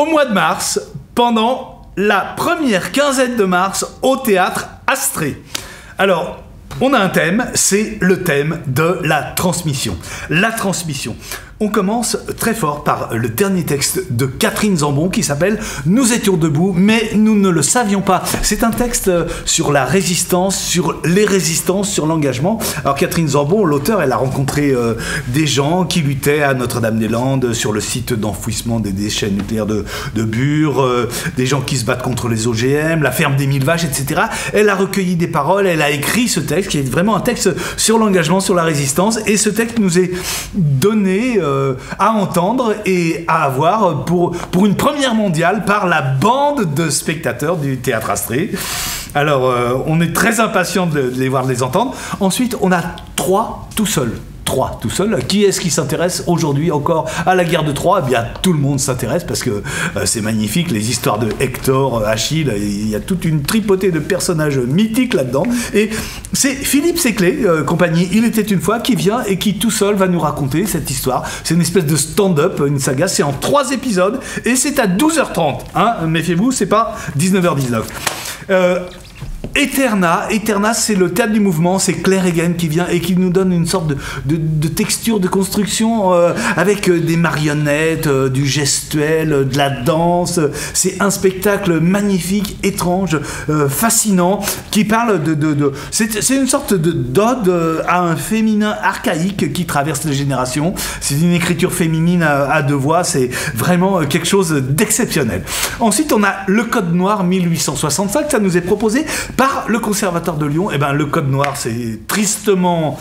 au mois de mars, pendant la première quinzaine de mars, au théâtre Astrée. Alors, on a un thème, c'est le thème de la transmission. La transmission. On commence très fort par le dernier texte de Catherine Zambon qui s'appelle « Nous étions debout, mais nous ne le savions pas ». C'est un texte sur la résistance, sur les résistances, sur l'engagement. Alors Catherine Zambon, l'auteur, elle a rencontré des gens qui luttaient à Notre-Dame-des-Landes sur le site d'enfouissement des déchets nucléaires de Bure, des gens qui se battent contre les OGM, la ferme des 1000 vaches, etc. Elle a recueilli des paroles, elle a écrit ce texte qui est vraiment un texte sur l'engagement, sur la résistance, et ce texte nous est donné à entendre et à avoir pour une première mondiale par la bande de spectateurs du Théâtre Astrée. Alors, on est très impatient de les voir, de les entendre. Ensuite, on a trois tout seuls. Qui est-ce qui s'intéresse aujourd'hui encore à la guerre de Troie? Eh bien, tout le monde s'intéresse parce que c'est magnifique, les histoires de Hector, Achille, il y a toute une tripotée de personnages mythiques là-dedans. Et c'est Philippe Séclé, compagnie Il était une fois, qui vient et qui tout seul va nous raconter cette histoire. C'est une espèce de stand-up, une saga, c'est en 3 épisodes et c'est à 12h30. Hein, méfiez-vous, c'est pas 19h19. Eterna, c'est le théâtre du mouvement, c'est Claire Hagen qui vient et qui nous donne une sorte de texture de construction avec des marionnettes, du gestuel, de la danse. C'est un spectacle magnifique, étrange, fascinant, qui parle c'est une sorte d'ode à un féminin archaïque qui traverse les générations. C'est une écriture féminine à 2 voix, c'est vraiment quelque chose d'exceptionnel. Ensuite, on a le Code Noir 1865, ça nous est proposé par le Conservatoire de Lyon. Eh ben, le Code Noir, c'est tristement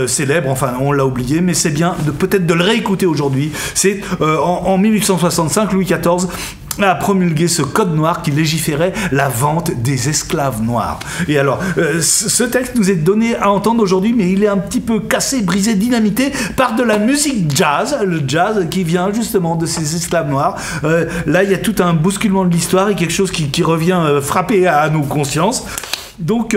célèbre, enfin on l'a oublié, mais c'est bien peut-être de le réécouter aujourd'hui. C'est en 1865, Louis XIV a promulgué ce code noir qui légiférait la vente des esclaves noirs. Et alors, ce texte nous est donné à entendre aujourd'hui, mais il est un petit peu cassé, brisé, dynamité par de la musique jazz, le jazz qui vient justement de ces esclaves noirs. Là, il y a tout un bousculement de l'histoire et quelque chose qui revient frapper à nos consciences. Donc,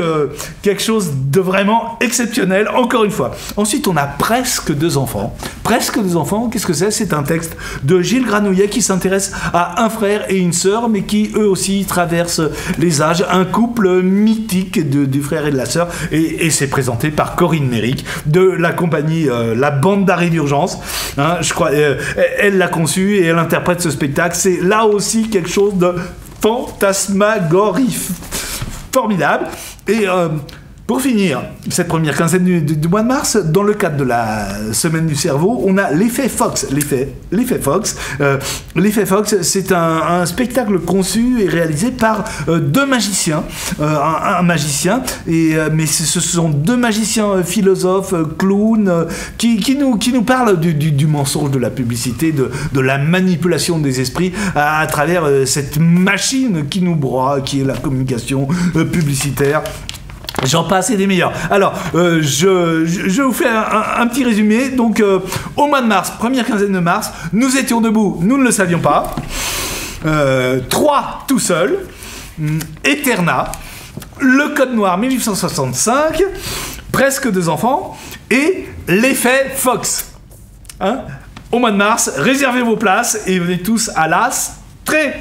quelque chose de vraiment exceptionnel, encore une fois. Ensuite, on a Presque 2 enfants. Presque 2 enfants, qu'est-ce que c'est? C'est un texte de Gilles Granouillet qui s'intéresse à un frère et une sœur, mais qui, eux aussi, traversent les âges. Un couple mythique du frère et de la sœur. Et c'est présenté par Corinne Méric, de la compagnie La Bande d'Arrêt d'Urgence. Hein, je crois, elle l'a conçu et elle interprète ce spectacle. C'est là aussi quelque chose de fantasmagorique. Formidable. Et pour finir cette première quinzaine du mois de mars, dans le cadre de la semaine du cerveau, on a l'effet Fox. L'effet Fox. L'effet Fox, c'est un spectacle conçu et réalisé par 2 magiciens. Un magicien, mais ce sont 2 magiciens philosophes, clowns, qui nous parlent du mensonge de la publicité, de la manipulation des esprits à travers cette machine qui nous broie, qui est la communication publicitaire. J'en passe et des meilleurs. Alors, je vous fais un petit résumé. Donc, au mois de mars, première quinzaine de mars, nous étions debout, nous ne le savions pas. 3 tout seul. Eterna. Le Code Noir 1865. Presque 2 enfants. Et l'effet Fox. Hein? Au mois de mars, réservez vos places et venez tous à l'Astrée.